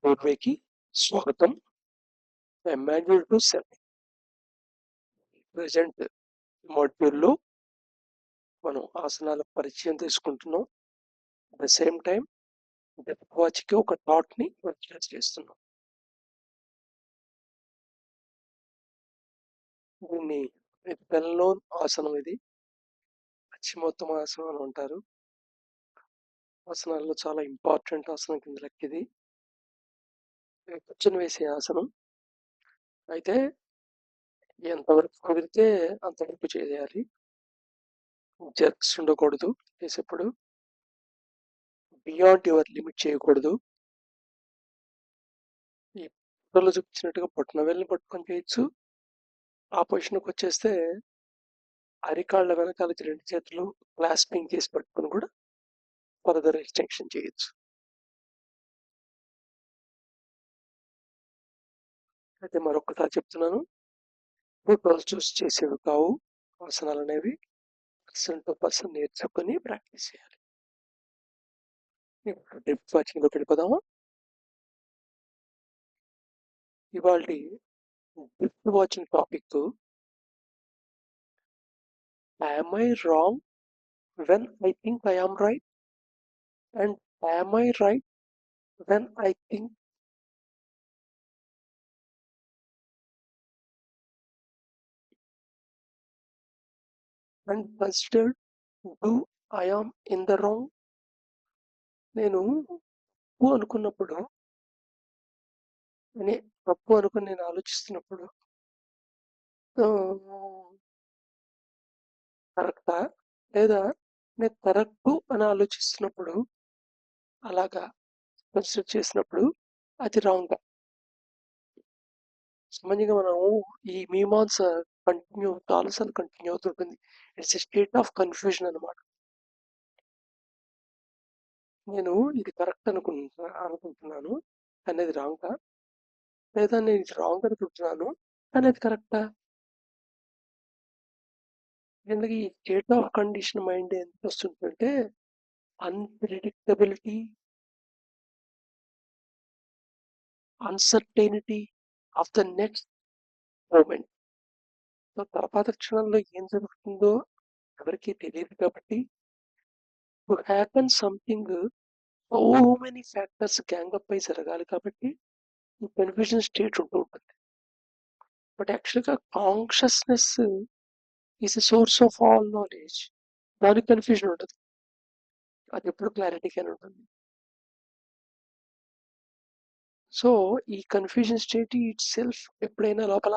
రోడ్వేకి స్వాగతం. Manual to cell. Present మాడ్యూల్లో మనం ఆసనాల పరిచయం తీసుకుంటున్నాం. At the same time depth వాచ్కి ఒక థాట్ని వర్చువలైజ్ చేస్తున్నాం. దీన్ని వెల్ నోన్ ఆసనం, ఇది పశ్చిమోత్తమాసనం అని అంటారు. ఆసనాల్లో చాలా ఇంపార్టెంట్ ఆసనం కింద లెక్కిది. కూర్చొని వేసే ఆసనం. అయితే ఎంతవరకు కుదిరితే అంతవరకు చేయాలి. జర్క్స్ ఉండకూడదు. చేసేప్పుడు బియాండ్ యువర్ లిమిట్ చేయకూడదు. ఈ ఫోటోలో చూపించినట్టుగా పొట్టన వేళ్ళని పట్టుకొని చేయొచ్చు. ఆ పొజిషన్కి వచ్చేస్తే అరికాళ్ళ వెనకాల 2 చేతులు క్లాస్పింగ్ చేసి పట్టుకొని కూడా ఫర్దర్ ఎక్స్టెన్షన్ చేయొచ్చు. అయితే మరొకసారి చెప్తున్నాను, ఫోటోలు చూసి చేసేవి కావు ఆసనాలు అనేవి. పర్సన్ టు పర్సన్ నేర్చుకొని ప్రాక్టీస్ చేయాలి. ఇప్పుడు డెప్త్ వాచింగ్లోకి వెళ్ళిపోదామా. ఇవాళ depth watching topic, am I wrong when I think I am right, and am I right when I think and considered do I am in the wrong. నేను తప్పు అనుకున్నప్పుడు, తప్పు అనుకుని నేను ఆలోచిస్తున్నప్పుడు కరెక్టా, లేదా నేను కరెక్టు అని ఆలోచిస్తున్నప్పుడు, అలాగా కన్సిడర్ చేసినప్పుడు అది రాంగ్. సామాన్యంగా మనం ఈ మీమాంస చాలాసార్లు కంటిన్యూ అవుతుంటుంది. It's a state of confusion అనమాట. నేను ఇది కరెక్ట్ అనుకుంటున్నాను అనేది రాంగా, లేదా నేను ఇది రాంగ్ అనుకుంటున్నాను అనేది కరెక్టా. ఎందుకు ఈ స్టేట్ ఆఫ్ కండిషన్ మైండ్ ఎంత వస్తుందంటే unpredictability, uncertainty of the next moment. తర్వాత క్షణంలో ఏం జరుగుతుందో ఎవరికి తెలియదు కాబట్టి to happen something, so many factors gang up అయి జరగాలి కాబట్టి ఈ కన్ఫ్యూజన్ స్టేట్ ఉంటూ ఉంటుంది. బట్ యాక్చువల్గా consciousness is a source of all knowledge. దానికి కన్ఫ్యూజన్ ఉంటుంది, అది ఎప్పుడు క్లారిటీగానే ఉంటుంది. సో ఈ కన్ఫ్యూజన్ స్టేట్ ఇట్ సెల్ఫ్ ఎప్పుడైనా లోపల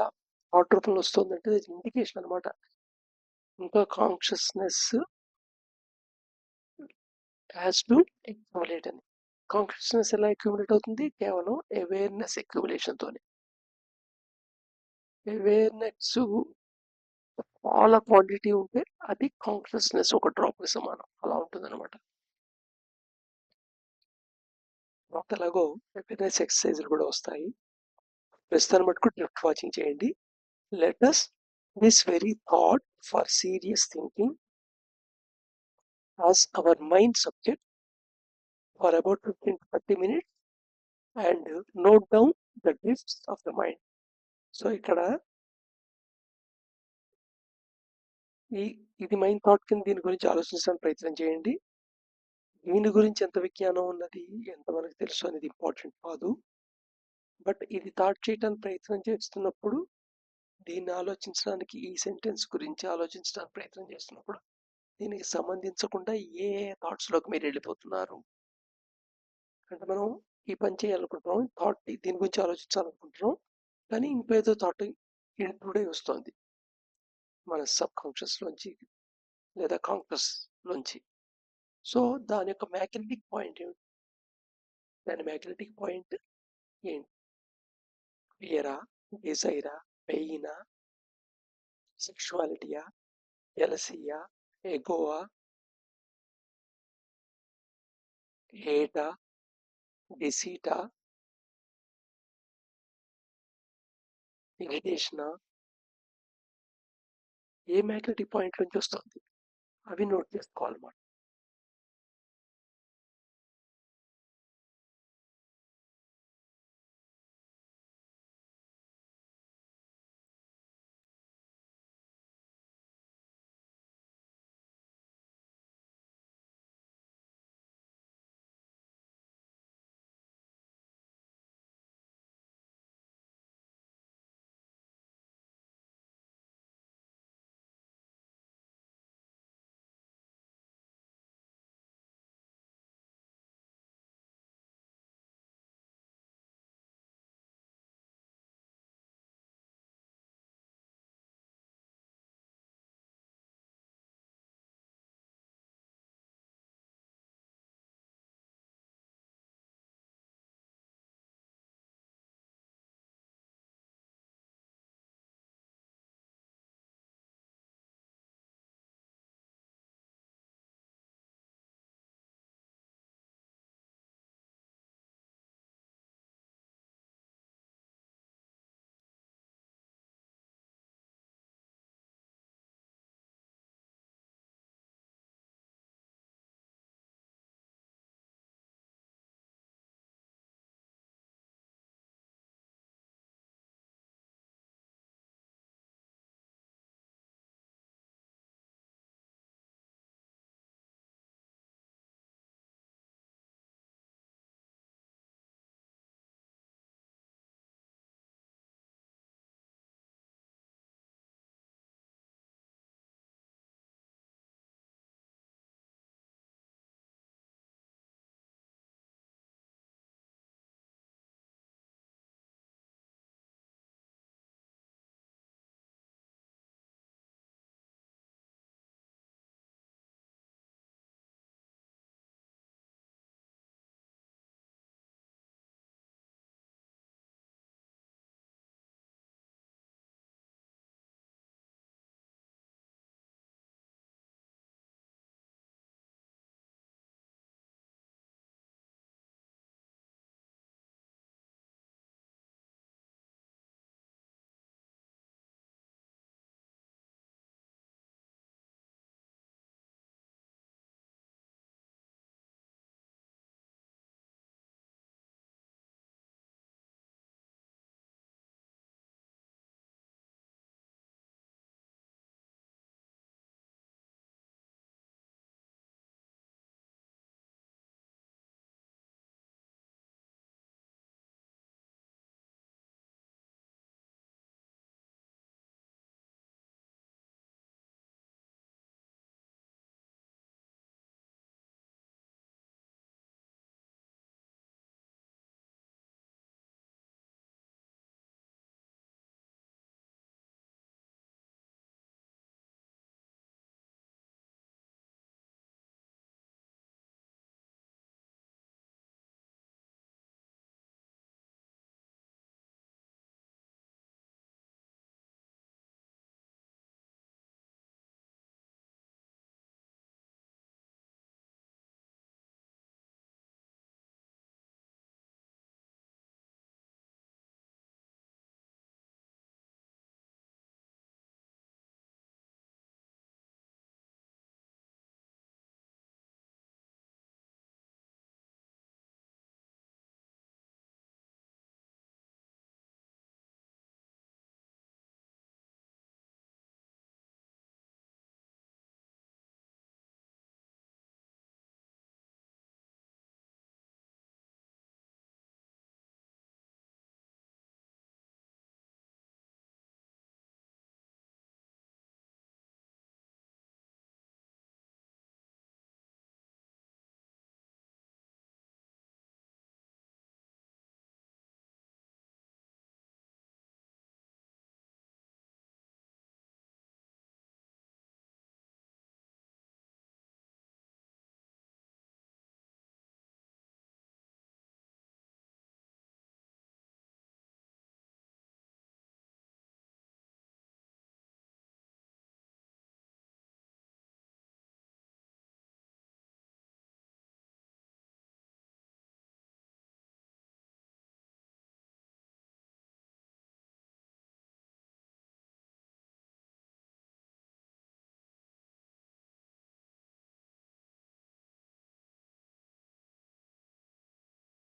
థాట్ రూపంలో వస్తుందంటే అది ఇండికేషన్ అనమాట. ఇంకా కాన్షియస్నెస్ హ్యాస్ టు అక్యుములేట్ అని. కాన్షియస్నెస్ ఎలా అక్యుములేట్ అవుతుంది? కేవలం అవేర్నెస్ అక్యుములేషన్ తోనే. అవేర్నెస్ చాలా క్వాంటిటీ ఉంటే అది కాన్షియస్నెస్ ఒక డ్రాప్ కి సమానం, అలా ఉంటుంది అనమాట. ఎలాగో అవేర్నెస్ ఎక్సర్సైజ్లు కూడా వస్తాయి. ప్రస్తుతాన్ని మటుకు డెప్త్ వాచింగ్ చేయండి. Let us this very thought for serious thinking as our mind subject for about 15 to 30 minutes and note down the drifts of the mind. So ఇక్కడ ఇది మైండ్ థాట్ కింద దీని గురించి ఆలోచించడానికి ప్రయత్నం చేయండి. దీని గురించి ఎంత విజ్ఞానం ఉన్నది, ఎంత మనకు తెలుసు అనేది ఇంపార్టెంట్ కాదు. బట్ ఇది థాట్ చేయడానికి ప్రయత్నం చేస్తున్నప్పుడు, దీన్ని ఆలోచించడానికి, ఈ సెంటెన్స్ గురించి ఆలోచించడానికి ప్రయత్నం చేస్తున్నప్పుడు దీనికి సంబంధించకుండా ఏ థాట్స్లోకి మీరు వెళ్ళిపోతున్నారు అంటే, మనం ఈ పని చేయాలనుకుంటున్నాం, థాట్ దీని గురించి ఆలోచించాలనుకుంటున్నాం, కానీ ఇంకేదో థాట్ ఇంట్రూడ్ అయి వస్తుంది మన సబ్ కాన్షియస్ లోంచి లేదా కాన్షియస్ లోంచి. సో దాని యొక్క మ్యాగ్నెటిక్ పాయింట్ ఏమిటి? దాని మ్యాగ్నెటిక్ పాయింట్ ఏంటి? ఫియరా, డిజైరా, పెయినా, సెక్షువాలిటీయా, జెలసియా, ఎగోవా, హేటా, డిసీటా, ఇరిటేషనా? ఏ మ్యాగ్నెటిక్ పాయింట్ నుంచి వస్తుంది? అవి నోట్ చేసుకోవాలన్నమాట.